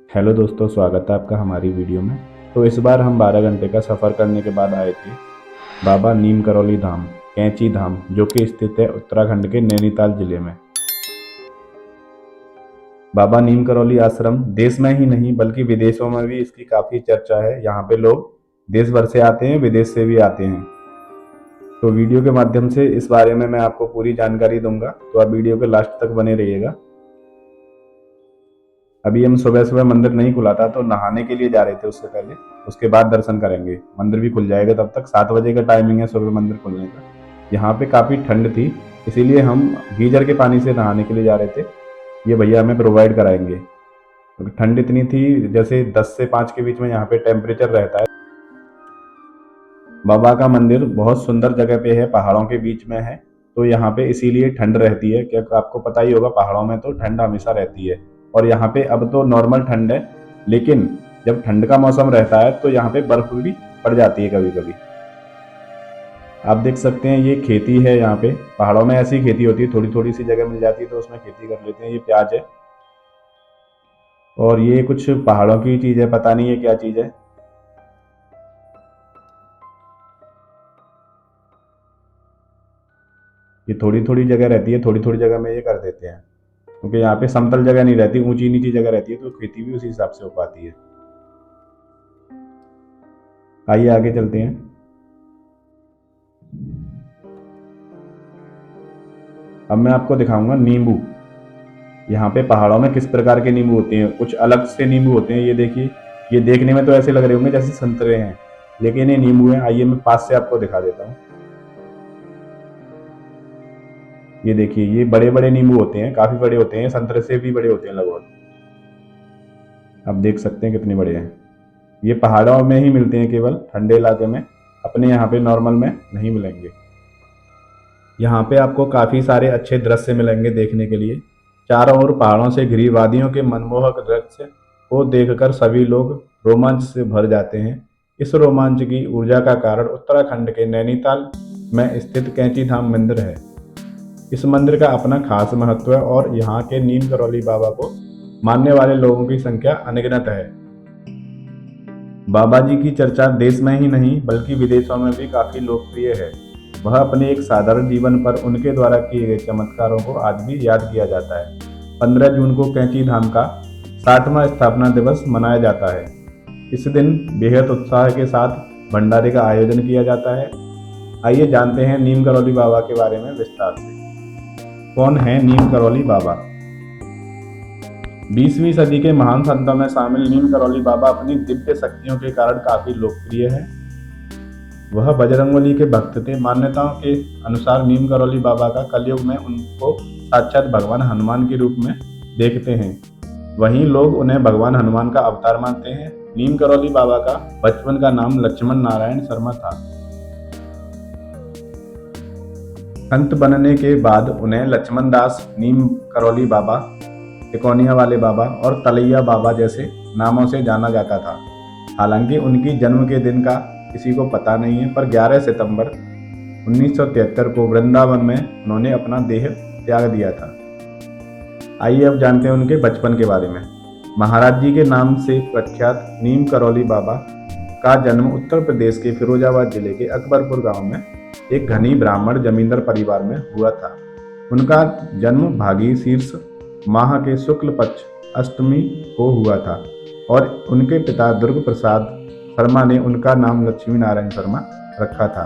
Hello दोस्तों, स्वागत है आपका हमारी वीडियो में। तो इस बार हम 12 घंटे का सफ़र करने के बाद आए थे बाबा नीम करौली धाम, कैंची धाम, जो कि स्थित है उत्तराखंड के नैनीताल जिले में। बाबा नीम करौली आश्रम देश में ही नहीं बल्कि विदेशों में भी इसकी काफ़ी चर्चा है। यहाँ पे लोग देश भर से आते हैं, विदेश से भी आते हैं। तो वीडियो के माध्यम से इस बारे में मैं आपको पूरी जानकारी दूंगा, तो आप वीडियो के लास्ट तक बने रहिएगा। अभी हम सुबह सुबह मंदिर नहीं खुला था तो नहाने के लिए जा रहे थे उससे पहले, उसके बाद दर्शन करेंगे। मंदिर भी खुल जाएगा तब तक। 7 बजे का टाइमिंग है सुबह मंदिर खुलने का। यहाँ पे काफ़ी ठंड थी, इसीलिए हम गीजर के पानी से नहाने के लिए जा रहे थे। ये भैया हमें प्रोवाइड कराएंगे, क्योंकि ठंड इतनी थी, जैसे 10 से 5 के बीच में यहाँ पे टेम्परेचर रहता है। बाबा का मंदिर बहुत सुंदर जगह पे है, पहाड़ों के बीच में है, तो यहाँ पे इसीलिए ठंड रहती है। क्या आपको पता ही होगा, पहाड़ों में तो ठंड हमेशा रहती है। और यहाँ पे अब तो नॉर्मल ठंड है, लेकिन जब ठंड का मौसम रहता है तो यहाँ पे बर्फ भी पड़ जाती है कभी कभी। आप देख सकते हैं ये खेती है। यहाँ पे पहाड़ों में ऐसी खेती होती है, थोड़ी थोड़ी सी जगह मिल जाती है तो उसमें खेती कर लेते हैं। ये प्याज है और ये कुछ पहाड़ों की चीज है, पता नहीं है क्या चीज है। ये थोड़ी थोड़ी जगह रहती है, थोड़ी थोड़ी जगह में ये कर देते हैं, क्योंकि यहाँ पे समतल जगह नहीं रहती, ऊंची नीची जगह रहती है, तो खेती भी उसी हिसाब से हो पाती है। आइए आगे चलते हैं। अब मैं आपको दिखाऊंगा नींबू। यहाँ पे पहाड़ों में किस प्रकार के नींबू होते हैं, कुछ अलग से नींबू होते हैं। ये देखिए, ये देखने में तो ऐसे लग रहे होंगे जैसे संतरे हैं, लेकिन ये नींबू हैं। आइए मैं पास से आपको दिखा देता हूँ। ये देखिए, ये बड़े बड़े नींबू होते हैं, काफी बड़े होते हैं, संतरे से भी बड़े होते हैं लगभग। आप देख सकते हैं कितने बड़े हैं। ये पहाड़ों में ही मिलते हैं, केवल ठंडे इलाके में, अपने यहाँ पे नॉर्मल में नहीं मिलेंगे। यहाँ पे आपको काफी सारे अच्छे दृश्य मिलेंगे देखने के लिए। चारों ओर पहाड़ों से घिरी वादियों के मनमोहक दृश्य को देखकर सभी लोग रोमांच से भर जाते हैं। इस रोमांच की ऊर्जा का कारण उत्तराखंड के नैनीताल में स्थित कैंची धाम मंदिर है। इस मंदिर का अपना खास महत्व है और यहाँ के नीम करौली बाबा को मानने वाले लोगों की संख्या अनगिनत है। बाबा जी की चर्चा देश में ही नहीं बल्कि विदेशों में भी काफी लोकप्रिय है। वह अपने एक साधारण जीवन पर उनके द्वारा किए गए चमत्कारों को आज भी याद किया जाता है। 15 जून को कैंची धाम का 60वां स्थापना दिवस मनाया जाता है। इस दिन बेहद उत्साह के साथ भंडारे का आयोजन किया जाता है। आइए जानते हैं नीम करौली बाबा के बारे में विस्तार से। कौन है नीम करौली बाबा? 20वीं सदी के महान संतों में शामिल नीम करौली बाबा अपनी दिव्य शक्तियों के कारण काफी लोकप्रिय है। वह बजरंगबली के भक्त थे। मान्यताओं के अनुसार नीम करौली बाबा का कलयुग में उनको साक्षात भगवान हनुमान के रूप में देखते हैं। वहीं लोग उन्हें भगवान हनुमान का अवतार मानते हैं। नीम करौली बाबा का बचपन का नाम लक्ष्मण नारायण शर्मा था। संत बनने के बाद उन्हें लक्ष्मण दास, नीम करौली बाबा, तिकोनिया वाले बाबा और तलैया बाबा जैसे नामों से जाना जाता था। हालांकि उनकी जन्म के दिन का किसी को पता नहीं है, पर 11 सितंबर 1973 को वृंदावन में उन्होंने अपना देह त्याग दिया था। आइए अब जानते हैं उनके बचपन के बारे में। महाराज जी के नाम से प्रख्यात नीम करौली बाबा का जन्म उत्तर प्रदेश के फिरोजाबाद जिले के अकबरपुर गांव में एक धनी ब्राह्मण जमींदार परिवार में हुआ था। उनका जन्म भागी शीर्ष माह के शुक्ल पक्ष अष्टमी को हुआ था और उनके पिता दुर्ग प्रसाद शर्मा ने उनका नाम लक्ष्मी नारायण शर्मा रखा था।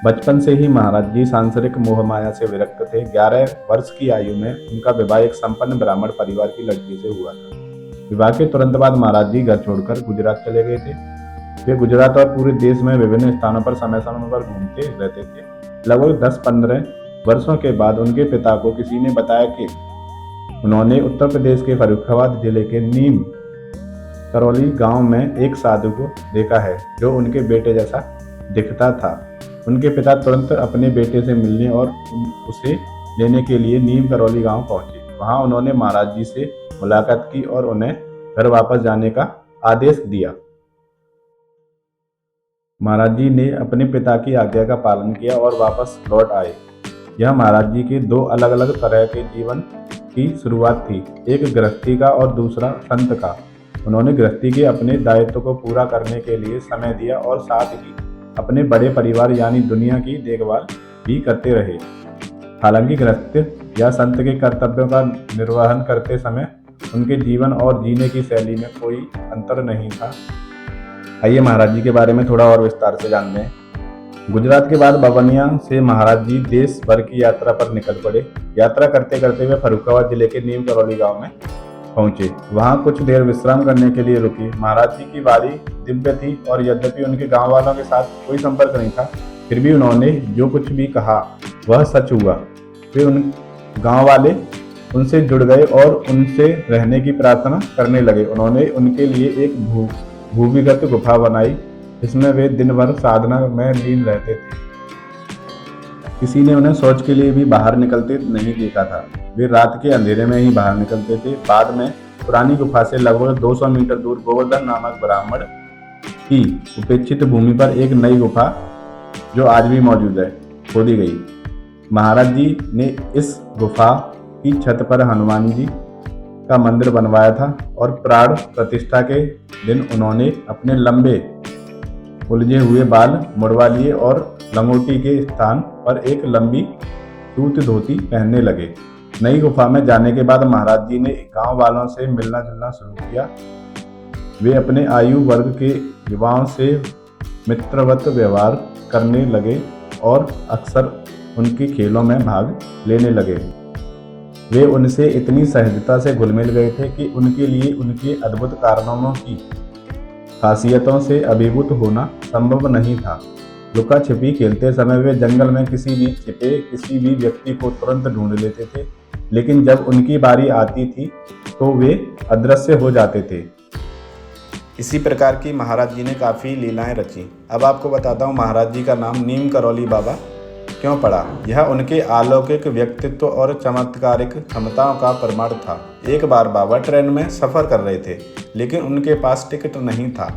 बचपन से ही महाराज जी सांसारिक मोह माया से विरक्त थे। 11 वर्ष की आयु में उनका विवाह एक संपन्न ब्राह्मण परिवार की लड़की से हुआ था। विवाह के तुरंत बाद महाराज जी घर छोड़कर गुजरात चले गए थे। वे गुजरात और पूरे देश में विभिन्न स्थानों पर समय समय पर घूमते रहते थे। लगभग 10-15 वर्षों के बाद उनके पिता को किसी ने बताया कि उन्होंने उत्तर प्रदेश के फर्रुखाबाद जिले के नीम करौली गांव में एक साधु को देखा है जो उनके बेटे जैसा दिखता था। उनके पिता तुरंत अपने बेटे से मिलने और उसे लेने के लिए नीम करौली गांव पहुंचे। वहां उन्होंने महाराज जी से मुलाकात की और उन्हें घर वापस जाने का आदेश दिया। महाराज जी ने अपने पिता की आज्ञा का पालन किया और वापस लौट आए। यह महाराज जी के दो अलग अलग तरह के जीवन की शुरुआत थी, एक गृहस्थी का और दूसरा संत का। उन्होंने गृहस्थी के अपने दायित्व को पूरा करने के लिए समय दिया और साथ ही अपने बड़े परिवार यानी दुनिया की देखभाल भी करते रहे। हालांकि गृहस्थ या संत के कर्तव्यों का निर्वहन करते समय उनके जीवन और जीने की शैली में कोई अंतर नहीं था। आइए महाराज जी के बारे में थोड़ा और विस्तार से जानते हैं। गुजरात के बाद बवनिया से महाराज जी देश भर की यात्रा पर निकल पड़े। यात्रा करते करते वे फर्रुखाबाद जिले के नीम करौली गांव में पहुंचे। वहां कुछ देर विश्राम करने के लिए रुके। महाराज जी की वाणी दिव्य थी और यद्यपि उनके गांव वालों के साथ कोई संपर्क नहीं था, फिर भी उन्होंने जो कुछ भी कहा वह सच हुआ। वे उन गांव वाले उनसे जुड़ गए और उनसे रहने की प्रार्थना करने लगे। उन्होंने उनके लिए एक भूमिगत गुफा बनाई जिसमें वे दिन भर साधना में लीन रहते थे। किसी ने उन्हें शौच के लिए भी बाहर निकलते नहीं देखा था। वे रात के अंधेरे में ही बाहर निकलते थे। बाद में पुरानी गुफा से लगभग 200 मीटर दूर गोवर्धन नामक ब्राह्मण की उपेक्षित भूमि पर एक नई गुफा, जो आज भी मौजूद है, खोदी गई। महाराज जी ने इस गुफा की छत पर हनुमान जी का मंदिर बनवाया था और प्राण प्रतिष्ठा के दिन उन्होंने अपने लंबे उलझे हुए बाल मुड़वा लिए और लंगोटी के स्थान पर एक लंबी सूत धोती पहनने लगे। नई गुफा में जाने के बाद महाराज जी ने गांव वालों से मिलना जुलना शुरू किया। वे अपने आयु वर्ग के युवाओं से मित्रवत व्यवहार करने लगे और अक्सर उनके खेलों में भाग लेने लगे। वे उनसे इतनी सहजता से घुल मिल गए थे कि उनके लिए उनके अद्भुत कारनामों की खासियतों से अभिभूत होना संभव नहीं था। लुका छिपी खेलते समय वे जंगल में किसी भी व्यक्ति को तुरंत ढूंढ लेते थे, लेकिन जब उनकी बारी आती थी तो वे अदृश्य हो जाते थे। इसी प्रकार की महाराज जी ने काफ़ी लीलाएं रची। अब आपको बताता हूँ महाराज जी का नाम नीम करौली बाबा क्यों पड़ा। यह उनके अलौकिक व्यक्तित्व और चमत्कारिक क्षमताओं का प्रमाण था। एक बार बाबा ट्रेन में सफ़र कर रहे थे, लेकिन उनके पास टिकट नहीं था।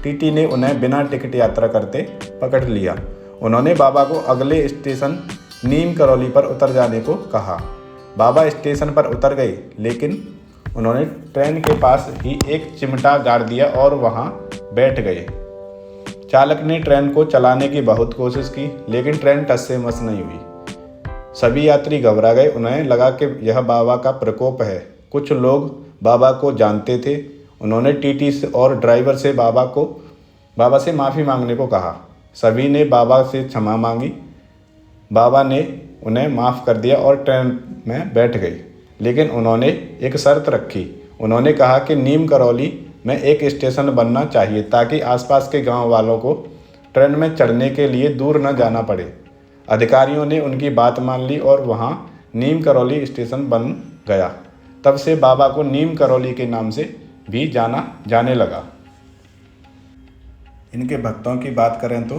टीटी ने उन्हें बिना टिकट यात्रा करते पकड़ लिया। उन्होंने बाबा को अगले स्टेशन नीम करौली पर उतर जाने को कहा। बाबा स्टेशन पर उतर गए, लेकिन उन्होंने ट्रेन के पास ही एक चिमटा गाड़ दिया और वहां बैठ गए। चालक ने ट्रेन को चलाने की बहुत कोशिश की, लेकिन ट्रेन टस से मस नहीं हुई। सभी यात्री घबरा गए। उन्हें लगा कि यह बाबा का प्रकोप है। कुछ लोग बाबा को जानते थे। उन्होंने टीटी और ड्राइवर से बाबा से माफ़ी मांगने को कहा। सभी ने बाबा से क्षमा मांगी। बाबा ने उन्हें माफ़ कर दिया और ट्रेन में बैठ गए, लेकिन उन्होंने एक शर्त रखी। उन्होंने कहा कि नीम करौली में एक स्टेशन बनना चाहिए ताकि आसपास के गांव वालों को ट्रेन में चढ़ने के लिए दूर न जाना पड़े। अधिकारियों ने उनकी बात मान ली और वहां नीम करौली स्टेशन बन गया। तब से बाबा को नीम करौली के नाम से भी जाना जाने लगा। इनके भक्तों की बात करें तो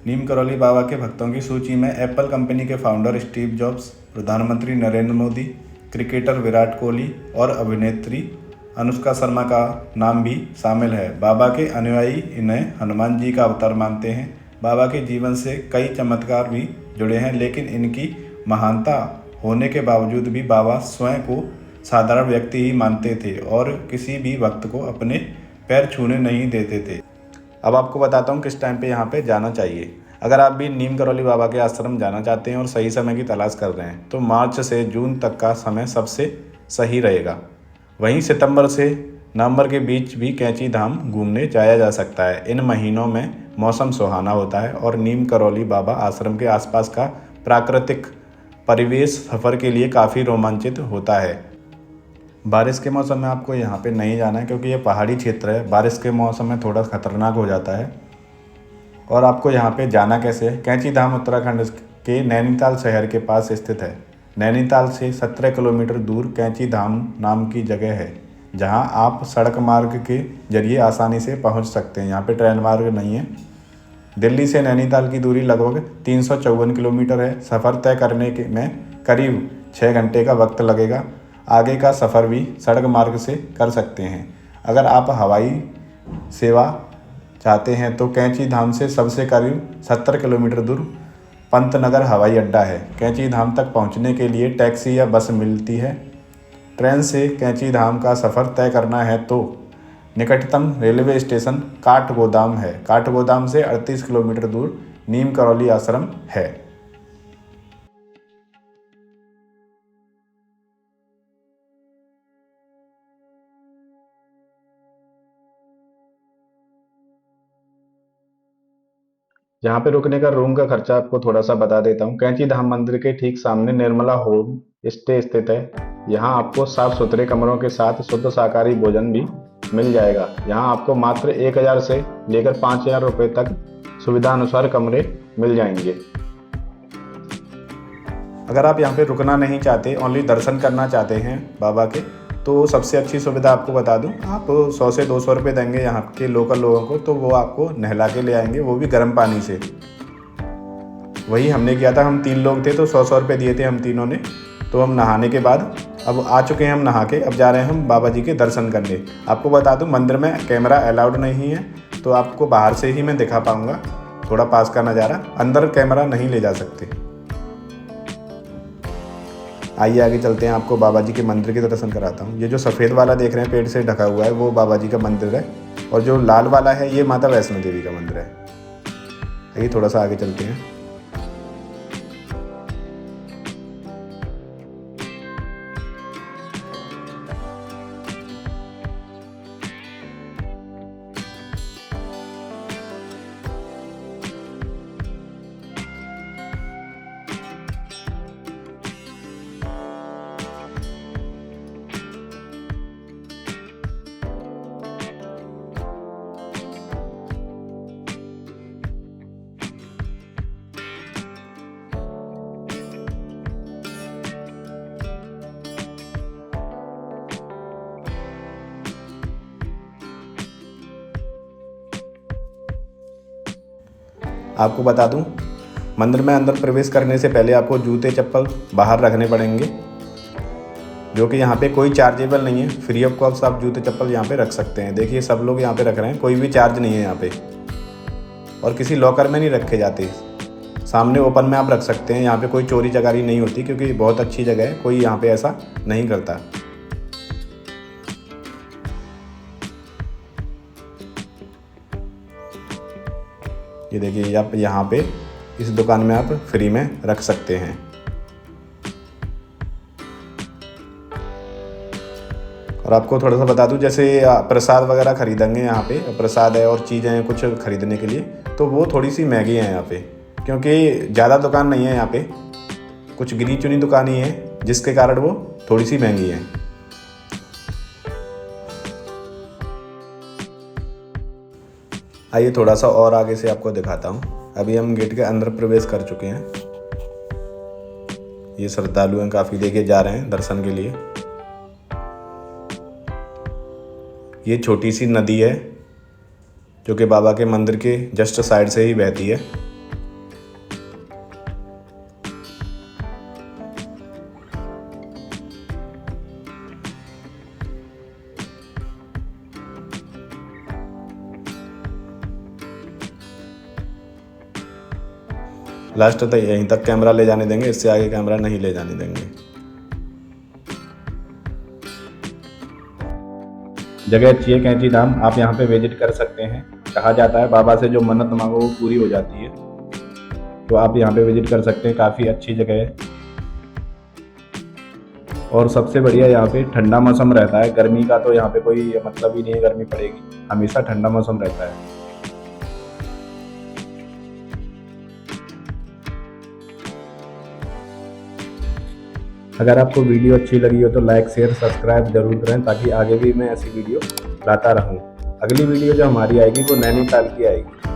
नीम करौली बाबा के भक्तों की सूची में एप्पल कंपनी के फाउंडर स्टीव जॉब्स, प्रधानमंत्री नरेंद्र मोदी, क्रिकेटर विराट कोहली और अभिनेत्री अनुष्का शर्मा का नाम भी शामिल है। बाबा के अनुयायी इन्हें हनुमान जी का अवतार मानते हैं। बाबा के जीवन से कई चमत्कार भी जुड़े हैं, लेकिन इनकी महानता होने के बावजूद भी बाबा स्वयं को साधारण व्यक्ति ही मानते थे और किसी भी भक्त को अपने पैर छूने नहीं देते थे। अब आपको बताता हूँ किस टाइम पे यहाँ पे जाना चाहिए। अगर आप भी नीम करौली बाबा के आश्रम जाना चाहते हैं और सही समय की तलाश कर रहे हैं तो मार्च से जून तक का समय सबसे सही रहेगा। वहीं सितंबर से नवंबर के बीच भी कैंची धाम घूमने जाया जा सकता है। इन महीनों में मौसम सुहाना होता है और नीम करौली बाबा आश्रम के आसपास का प्राकृतिक परिवेश सफ़र के लिए काफ़ी रोमांचित होता है। बारिश के मौसम में आपको यहाँ पे नहीं जाना है क्योंकि ये पहाड़ी क्षेत्र है। बारिश के मौसम में थोड़ा खतरनाक हो जाता है। और आपको यहाँ पे जाना कैसे है? कैंची धाम उत्तराखंड के नैनीताल शहर के पास स्थित है। नैनीताल से 17 किलोमीटर दूर कैंची धाम नाम की जगह है, जहाँ आप सड़क मार्ग के जरिए आसानी से पहुँच सकते हैं। यहाँ पे ट्रेन मार्ग नहीं है। दिल्ली से नैनीताल की दूरी लगभग 354 किलोमीटर है। सफ़र तय करने में करीब 6 घंटे का वक्त लगेगा। आगे का सफ़र भी सड़क मार्ग से कर सकते हैं। अगर आप हवाई सेवा चाहते हैं तो कैंची धाम से सबसे करीब 70 किलोमीटर दूर पंतनगर हवाई अड्डा है। कैंची धाम तक पहुंचने के लिए टैक्सी या बस मिलती है। ट्रेन से कैंची धाम का सफ़र तय करना है तो निकटतम रेलवे स्टेशन काठगोदाम है। काठगोदाम से 38 किलोमीटर दूर नीम करौली आश्रम है। यहाँ पे रुकने का रूम का खर्चा आपको थोड़ा सा बता देता हूँ। कैंची धाम मंदिर के ठीक सामने निर्मला होम स्टे स्थित है। यहाँ आपको साफ सुथरे कमरों के साथ शुद्ध शाकाहारी भोजन भी मिल जाएगा। यहाँ आपको मात्र 1000 से लेकर 5000 रुपये तक सुविधा अनुसार कमरे मिल जाएंगे। अगर आप यहाँ पे रुकना नहीं चाहते, ओनली दर्शन करना चाहते हैं बाबा के, तो सबसे अच्छी सुविधा आपको बता दूं, आप 100 से 200 रुपये देंगे यहाँ के लोकल लोगों को, तो वो आपको नहला के ले आएंगे, वो भी गर्म पानी से। वही हमने किया था, हम 3 लोग थे तो 100 रुपये दिए थे हम तीनों ने। तो हम नहाने के बाद अब आ चुके हैं हम नहा के, अब जा रहे हैं हम बाबा जी के दर्शन करने। आपको बता दूं मंदिर में कैमरा अलाउड नहीं है, तो आपको बाहर से ही मैं दिखा पाऊँगा थोड़ा पास का नज़ारा, अंदर कैमरा नहीं ले जा सकते। आइए आगे चलते हैं, आपको बाबा जी के मंदिर के दर्शन कराता हूँ। ये जो सफ़ेद वाला देख रहे हैं पेड़ से ढका हुआ है, वो बाबा जी का मंदिर है, और जो लाल वाला है ये माता वैष्णो देवी का मंदिर है। आइए थोड़ा सा आगे चलते हैं। आपको बता दूं, मंदिर में अंदर प्रवेश करने से पहले आपको जूते चप्पल बाहर रखने पड़ेंगे, जो कि यहाँ पे कोई चार्जेबल नहीं है, फ्री ऑफ कॉस्ट आप जूते चप्पल यहाँ पे रख सकते हैं। देखिए सब लोग यहाँ पे रख रहे हैं, कोई भी चार्ज नहीं है यहाँ पे, और किसी लॉकर में नहीं रखे जाते, सामने ओपन में आप रख सकते हैं। यहाँ पे कोई चोरी चकारी नहीं होती, क्योंकि बहुत अच्छी जगह है, कोई यहाँ पे ऐसा नहीं करता। ये देखिए आप यहाँ पे इस दुकान में आप फ्री में रख सकते हैं। और आपको थोड़ा सा बता दूं, जैसे प्रसाद वगैरह खरीदेंगे यहाँ पे, प्रसाद है और चीज़ें हैं कुछ खरीदने के लिए, तो वो थोड़ी सी महंगी है यहाँ पे, क्योंकि ज़्यादा दुकान नहीं है यहाँ पे, कुछ गिनी चुनी दुकान ही है, जिसके कारण वो थोड़ी सी महंगी है। आइए थोड़ा सा और आगे से आपको दिखाता हूँ। अभी हम गेट के अंदर प्रवेश कर चुके हैं। ये श्रद्धालु हैं काफ़ी, देखिए जा रहे हैं दर्शन के लिए। ये छोटी सी नदी है जो कि बाबा के मंदिर के जस्ट साइड से ही बहती है। लास्ट तक यहीं तक कैमरा ले जाने देंगे, इससे आगे कैमरा नहीं ले जाने देंगे। जगह अच्छी है कैंची धाम, आप यहाँ पे विजिट कर सकते हैं। कहा जाता है बाबा से जो मन्नत मांगो वो पूरी हो जाती है, तो आप यहाँ पे विजिट कर सकते हैं, काफ़ी अच्छी जगह है। और सबसे बढ़िया यहाँ पे ठंडा मौसम रहता है, गर्मी का तो यहाँ पे कोई मतलब ही नहीं है, गर्मी पड़ेगी, हमेशा ठंडा मौसम रहता है। अगर आपको वीडियो अच्छी लगी हो तो लाइक शेयर सब्सक्राइब जरूर करें, ताकि आगे भी मैं ऐसी वीडियो लाता रहूं। अगली वीडियो जो हमारी आएगी वो नैनीताल की आएगी।